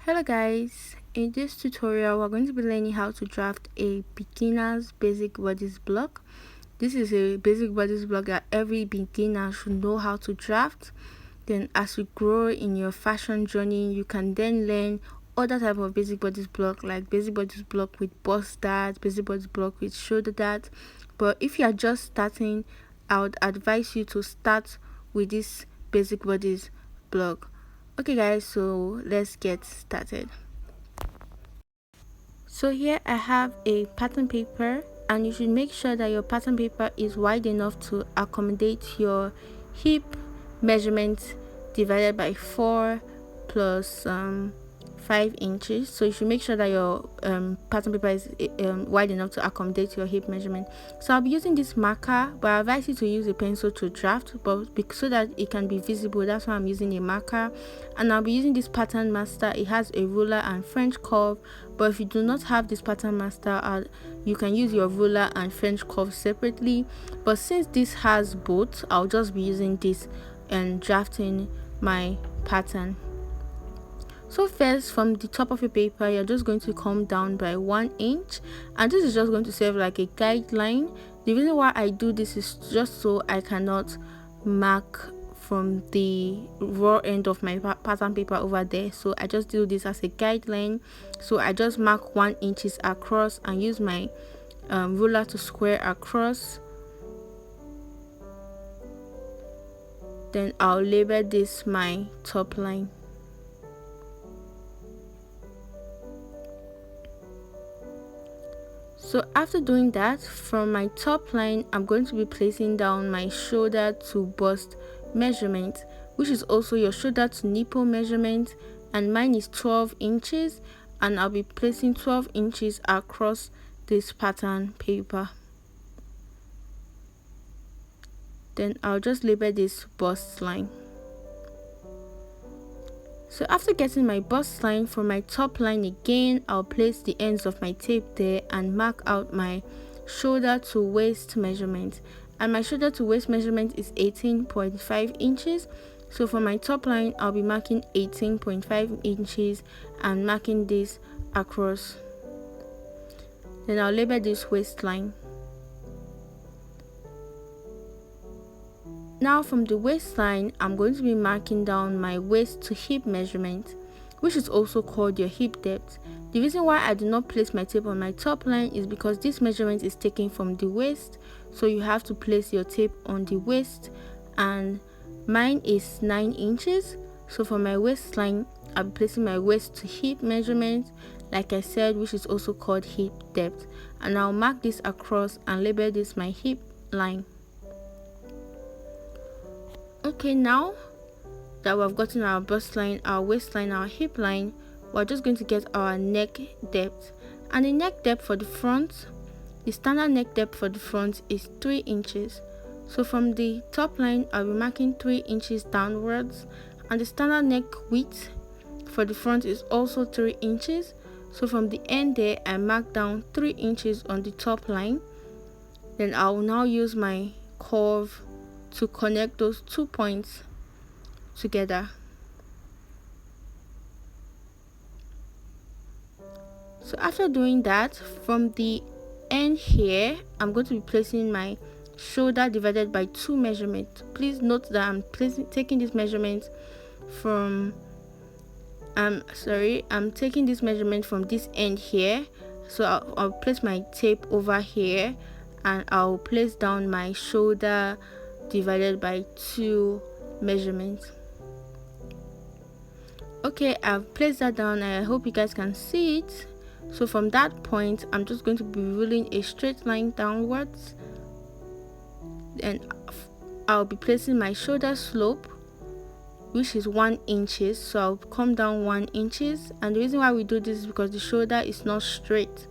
Hello guys, in this tutorial we're going to be learning how to draft a beginner's basic bodice block. This is a basic bodice block that every beginner should know how to draft. Then as you grow in your fashion journey, you can then learn other type of basic bodice block, like basic bodice block with bust dart, basic bodice block with shoulder dart. But if you are just starting, I would advise you to start with this basic bodice block. Okay guys, so let's get started. So here I have a pattern paper, and you should make sure that your pattern paper is wide enough to accommodate your hip measurement divided by 4 plus 5 inches. So you should make sure that your pattern paper is wide enough to accommodate your hip measurement. So I'll be using this marker, but I advise you to use a pencil to draft, but so that it can be visible, that's why I'm using a marker. And I'll be using this pattern master. It has a ruler and French curve, but if you do not have this pattern master, you can use your ruler and French curve separately. But since this has both, I'll just be using this and drafting my pattern. So first, from the top of your paper, you're just going to come down by 1 inch, and this is just going to serve like a guideline. The reason why I do this is just so I cannot mark from the raw end of my pattern paper over there. So I just do this as a guideline. So I just mark 1 inch across and use my ruler to square across. Then I'll label this my top line. So after doing that, from my top line, I'm going to be placing down my shoulder to bust measurement, which is also your shoulder to nipple measurement, and mine is 12 inches, and I'll be placing 12 inches across this pattern paper. Then I'll just label this bust line. So after getting my bust line, from my top line again, I'll place the ends of my tape there and mark out my shoulder to waist measurement. And my shoulder to waist measurement is 18.5 inches. So for my top line, I'll be marking 18.5 inches and marking this across. Then I'll label this waistline. Now from the waistline, I'm going to be marking down my waist to hip measurement, which is also called your hip depth. The reason why I do not place my tape on my top line is because this measurement is taken from the waist, so you have to place your tape on the waist, and mine is 9 inches. So for my waistline, I'll be placing my waist to hip measurement, like I said, which is also called hip depth, and I'll mark this across and label this my hip line. Okay, now that we've gotten our bust line, our waistline, our hip line, we're just going to get our neck depth. And the neck depth for the front, the standard neck depth for the front is 3 inches. So from the top line, I'll be marking 3 inches downwards, and the standard neck width for the front is also 3 inches. So from the end there, I mark down 3 inches on the top line. Then I will now use my curve to connect those 2 points together. So after doing that, from the end here, I'm going to be placing my shoulder divided by 2 measurement. Please note that I'm taking this measurement from I'm taking this measurement from this end here. So I'll place my tape over here, and I'll place down my shoulder divided by 2 measurements. Okay, I've placed that down. I hope you guys can see it. So from that point, I'm just going to be ruling a straight line downwards, and I'll be placing my shoulder slope, which is 1 inches. So I'll come down 1 inches, and the reason why we do this is because the shoulder is not straight.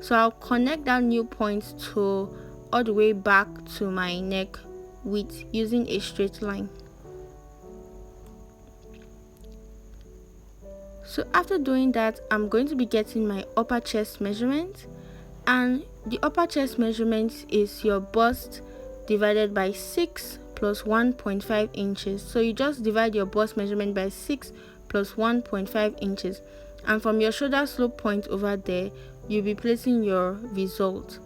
So I'll connect that new point to all the way back to my neck width using a straight line. So after doing that, I'm going to be getting my upper chest measurement, and the upper chest measurement is your bust divided by 6 plus 1.5 inches. So you just divide your bust measurement by 6 plus 1.5 inches. and from your shoulder slope point over there, you'll be placing your result.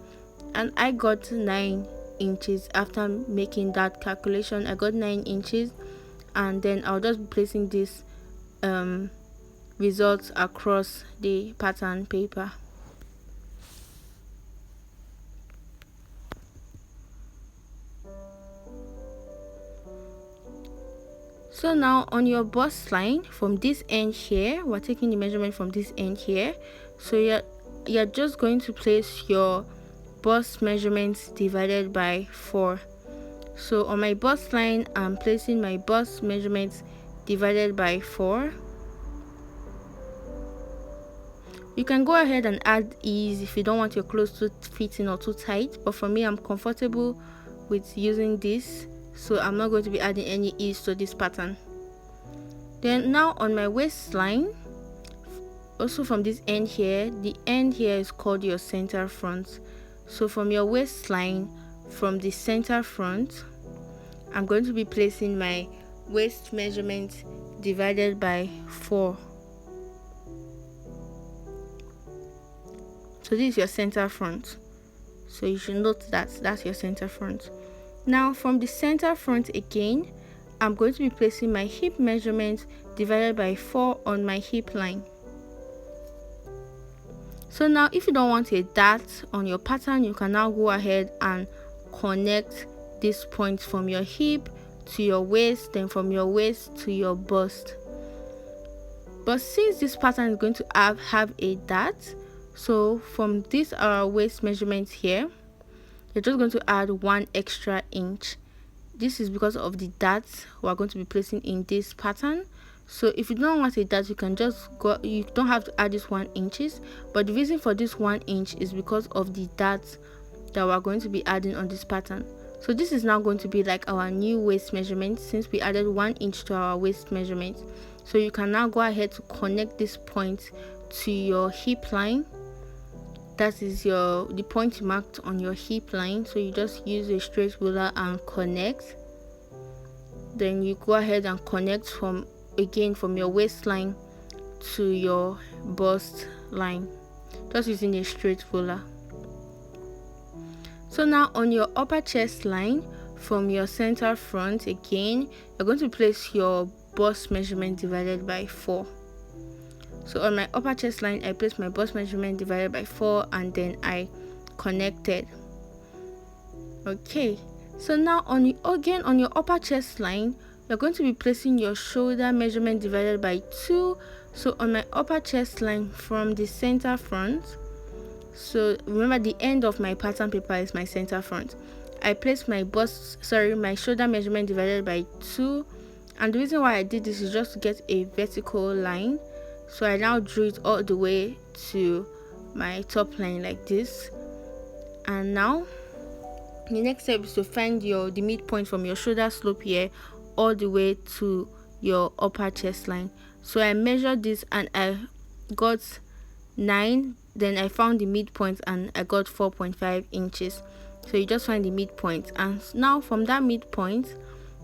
And I got 9 inches after making that calculation. I got 9 inches, and then I'll just be placing this results across the pattern paper. So now on your bust line, from this end here, we're taking the measurement from this end here. So you're just going to place your bust measurements divided by 4. So on my bust line, I'm placing my bust measurements divided by 4. You can go ahead and add ease if you don't want your clothes to fit in or too tight, but for me, I'm comfortable with using this, so I'm not going to be adding any ease to this pattern. Then now on my waistline, also from this end here, the end here is called your center front. So from your waistline, from the center front, I'm going to be placing my waist measurement divided by 4. So this is your center front. So you should note that that's your center front. Now from the center front again, I'm going to be placing my hip measurement divided by 4 on my hip line. So now if you don't want a dart on your pattern, you can now go ahead and connect this point from your hip to your waist, then from your waist to your bust. But since this pattern is going to have a dart, so from this our waist measurement here, you're just going to add 1 extra inch. This is because of the darts we're going to be placing in this pattern. So if you don't want a dart, you can just go, you don't have to add this 1 inches, but the reason for this 1 inch is because of the darts that we're going to be adding on this pattern. So this is now going to be like our new waist measurement, since we added 1 inch to our waist measurement. So you can now go ahead to connect this point to your hip line. That is the point marked on your hip line. So you just use a straight ruler and connect. Then you go ahead and connect from your waistline to your bust line, just using a straight ruler. So now on your upper chest line, from your center front again, you're going to place your bust measurement divided by 4. So on my upper chest line, I placed my bust measurement divided by 4, and then I connected. Okay, so now on your upper chest line, you're going to be placing your shoulder measurement divided by 2. So on my upper chest line, from the center front, so remember the end of my pattern paper is my center front, I placed my shoulder measurement divided by 2. And the reason why I did this is just to get a vertical line. So I now drew it all the way to my top line like this. And now the next step is to find the midpoint from your shoulder slope here all the way to your upper chest line. So I measured this and I got 9, then I found the midpoint and I got 4.5 inches. So you just find the midpoint, and now from that midpoint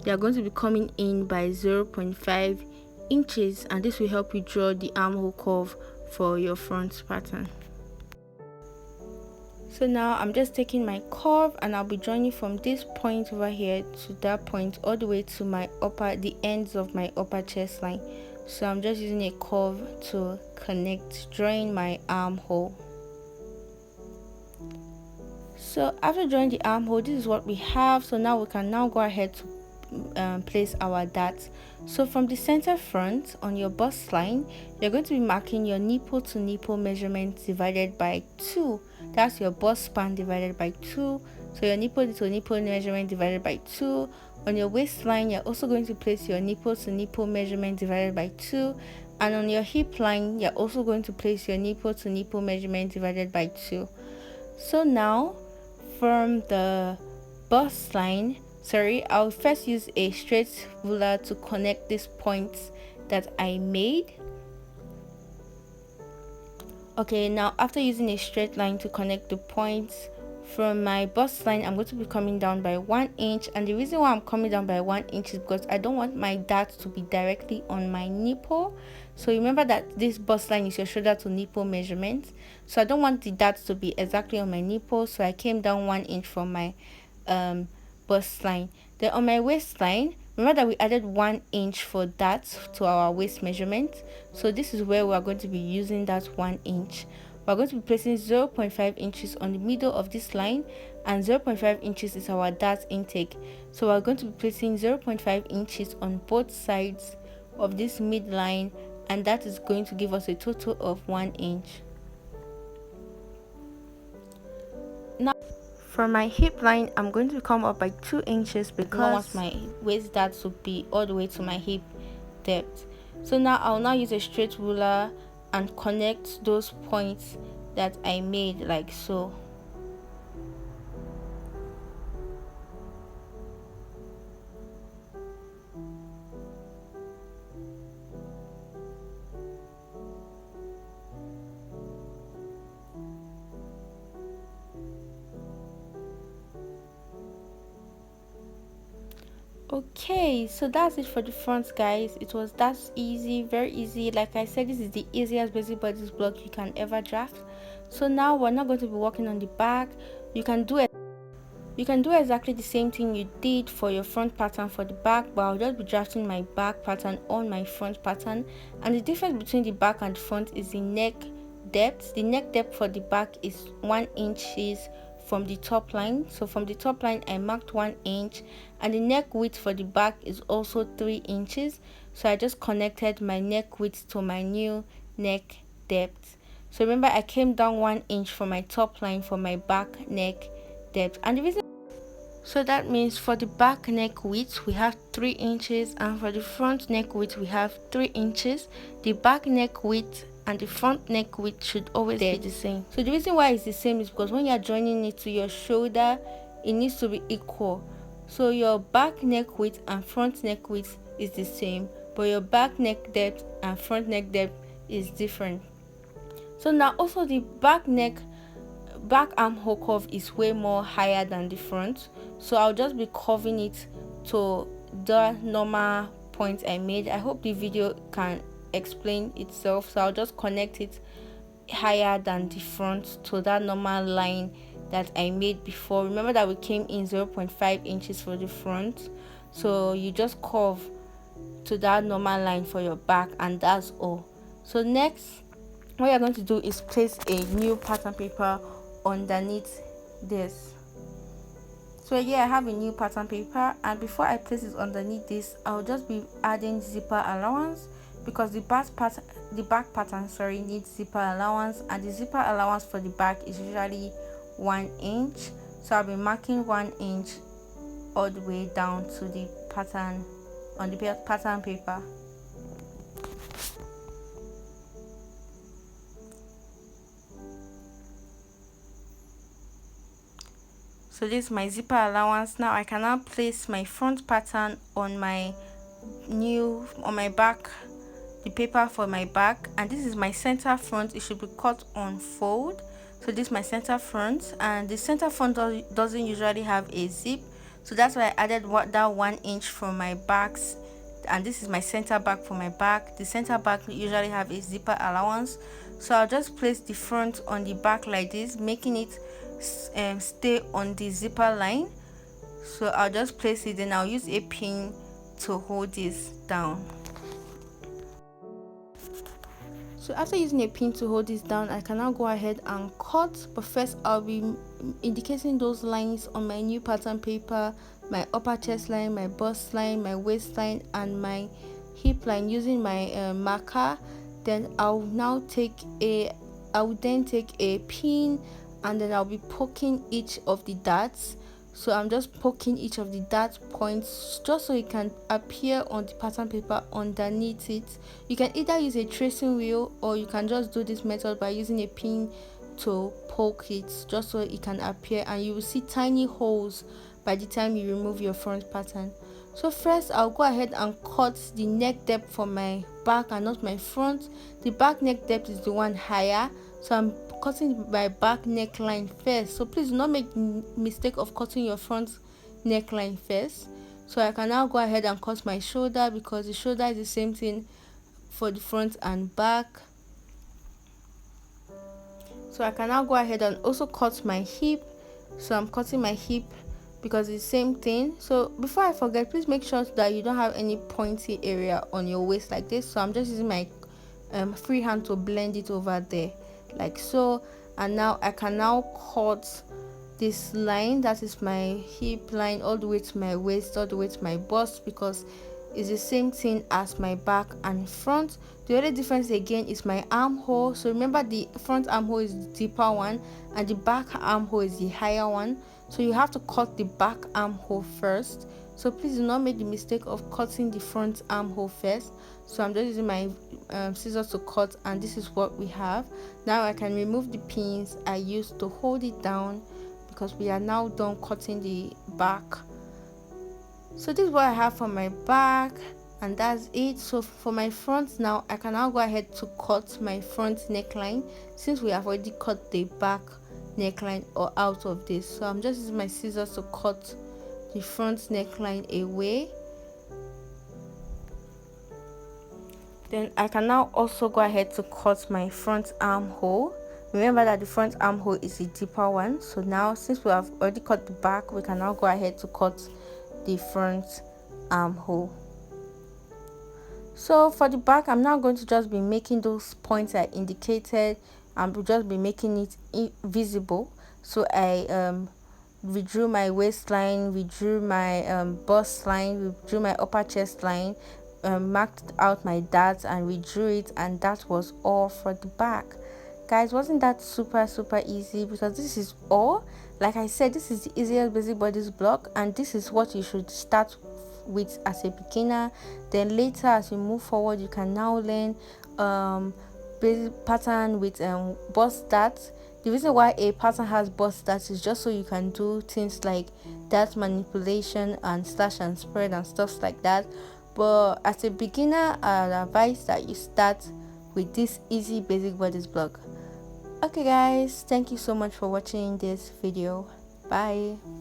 they are going to be coming in by 0.5 inches, and this will help you draw the armhole curve for your front pattern. So now I'm just taking my curve and I'll be drawing it from this point over here to that point all the way to the ends of my upper chest line. So I'm just using a curve to connect, drawing my armhole. So after drawing the armhole, this is what we have. So now we can go ahead to place our darts. So from the center front on your bust line, you're going to be marking your nipple to nipple measurement divided by 2. That's your bust span divided by 2. So your nipple to nipple measurement divided by 2. On your waistline, you're also going to place your nipple to nipple measurement divided by 2. And on your hip line, you're also going to place your nipple to nipple measurement divided by 2. So now from the bust line, I'll first use a straight ruler to connect these points that I made. Okay, now after using a straight line to connect the points from my bust line, I'm going to be coming down by 1 inch, and the reason why I'm coming down by 1 inch is because I don't want my dart to be directly on my nipple. So remember that this bust line is your shoulder to nipple measurement, so I don't want the dart to be exactly on my nipple, so I came down 1 inch from my bust line. Then on my waistline, remember that we added 1 inch for that to our waist measurement, so this is where we are going to be using that 1 inch. We're going to be placing 0.5 inches on the middle of this line, and 0.5 inches is our dart intake, so we're going to be placing 0.5 inches on both sides of this midline, and that is going to give us a total of 1 inch. Now for my hip line, I'm going to come up by 2 inches because I want my waist dart to be all the way to my hip depth. So now I'll now use a straight ruler and connect those points that I made, like so. Okay, so that's it for the front, guys. It was that easy, very easy. Like I said, this is the easiest basic bodice block you can ever draft. So now we're not going to be working on the back. You can do exactly the same thing you did for your front pattern for the back, but I'll just be drafting my back pattern on my front pattern. And the difference between the back and the front is the neck depth. The neck depth for the back is 1 inch from the top line. So from the top line I marked 1 inch, and the neck width for the back is also 3 inches. So I just connected my neck width to my new neck depth. So remember, I came down 1 inch from my top line for my back neck depth, and the reason, so that means for the back neck width we have 3 inches, and for the front neck width we have 3 inches. The back neck width and the front neck width should always be the same. So the reason why it's the same is because when you're joining it to your shoulder, it needs to be equal. So your back neck width and front neck width is the same, but your back neck depth and front neck depth is different. So now also the back armhole curve is way more higher than the front, so I'll just be curving it to the normal point I made. I hope the video can explain itself, so I'll just connect it higher than the front to that normal line that I made before. Remember that we came in 0.5 inches for the front, so you just curve to that normal line for your back, and that's all. So next, what you're going to do is place a new pattern paper underneath this. So yeah, I have a new pattern paper, and before I place it underneath this, I'll just be adding zipper allowance, because the back pattern needs zipper allowance, and the zipper allowance for the back is usually 1 inch. So I'll be marking 1 inch all the way down to the pattern on the pattern paper. So this is my zipper allowance. Now I can now place my front pattern on my back, the paper for my back, and this is my center front. It should be cut on fold. So this is my center front, and the center front doesn't usually have a zip, so that's why I added that 1 inch from my backs. And this is my center back for my back. The center back usually have a zipper allowance, so I'll just place the front on the back like this, making it stay on the zipper line. So I'll just place it, then I'll use a pin to hold this down. So after using a pin to hold this down, I can now go ahead and cut, but first I'll be indicating those lines on my new pattern paper, my upper chest line, my bust line, my waistline, and my hip line using my marker. Then I'll then take a pin, and then I'll be poking each of the darts. So I'm just poking each of the dart points just so it can appear on the pattern paper underneath it. You can either use a tracing wheel, or you can just do this method by using a pin to poke it just so it can appear, and you will see tiny holes by the time you remove your front pattern. So first I'll go ahead and cut the neck depth for my back and not my front. The back neck depth is the one higher, so I'm cutting my back neckline first. So please do not make the mistake of cutting your front neckline first. So I can now go ahead and cut my shoulder, because the shoulder is the same thing for the front and back. So I can now go ahead and also cut my hip. So I'm cutting my hip because it's the same thing. So before I forget, please make sure that you don't have any pointy area on your waist like this. So I'm just using my free hand to blend it over there like so. And now I can now cut this line, that is my hip line, all the way to my waist, all the way to my bust, because it's the same thing as my back and front. The only difference again is my armhole. So remember, the front armhole is the deeper one and the back armhole is the higher one. So you have to cut the back armhole first. So please do not make the mistake of cutting the front armhole first. So I'm just using my scissors to cut, and this is what we have. Now I can remove the pins I used to hold it down, because we are now done cutting the back. So this is what I have for my back, and that's it. So for my front now, I can now go ahead to cut my front neckline, since we have already cut the back neckline or out of this. So I'm just using my scissors to cut the front neckline away. Then I can now also go ahead to cut my front armhole. Remember that the front armhole is the deeper one. So now, since we have already cut the back, we can now go ahead to cut the front armhole. So for the back, I'm now going to just be making those points I indicated, and will just be making it visible. So I redrew my waistline, redrew my bust line, redrew my upper chest line, marked out my darts and redrew it, and that was all for the back. Guys, wasn't that super easy? Because this is all, like I said, this is the easiest basic bodice block, and this is what you should start with as a beginner. Then later, as you move forward, you can now learn basic pattern with bust darts. The reason why a pattern has bust darts is just so you can do things like dart manipulation and slash and spread and stuff like that. But as a beginner, I'd advise that you start with this easy basic bodice block. Okay guys, thank you so much for watching this video. Bye.